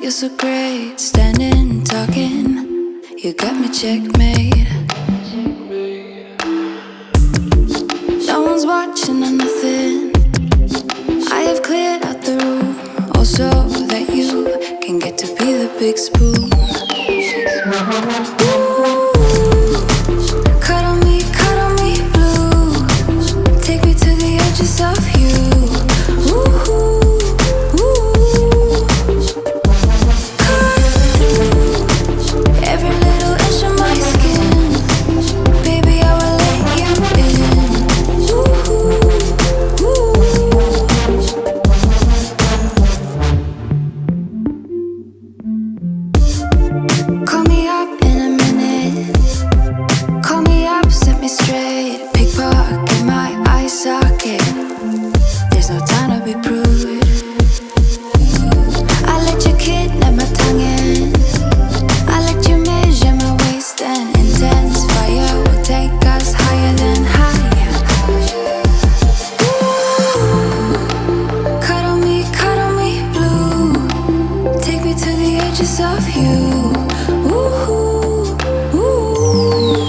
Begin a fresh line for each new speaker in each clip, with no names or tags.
you're so great. Standing, talking, you got me checkmate. No one's watching or nothing. I have cleared out the room, also that you can get to be the big spoon. Ooh, cuddle me blue. Take me to the edges of you. Ooh, ooh. Cut through every little inch of my skin. Baby, I will let you in. Ooh, ooh. Call me up in a minute. Call me up, set me straight. Pickpocket my eye socket. There's no time to be prude. I let you kidnap my tongue in. I let you measure my waist and intense fire will take us higher than higher. Ooh, cuddle me blue. Take me to the edges of you. Ooh, ooh.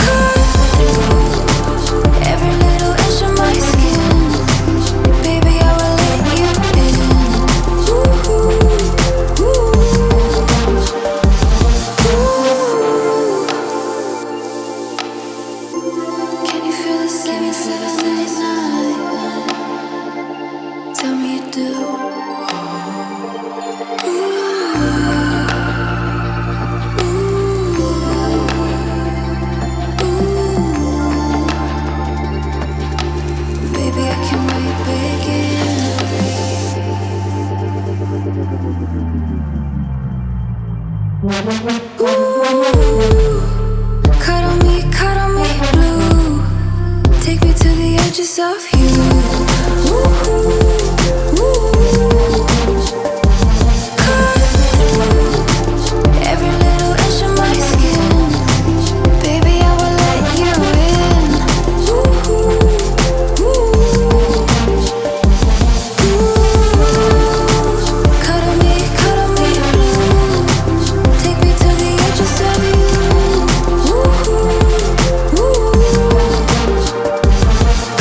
Cut through. Every little inch of my skin. Baby, I will let you in. Ooh, ooh. Can you feel the 779? Tell me you do. Baby, I can't wait, begin. Ooh, cuddle me blue. Take me to the edges of you. Ooh, ooh. Cut through every little inch of my skin. Baby, I will let you in. Ooh, ooh. Cuddle me blue. Take me to the edges of you. Ooh, ooh.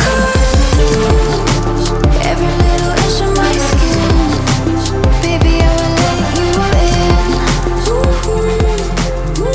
Cut through every little inch of my skin. Baby, I will let you in. Ooh, ooh.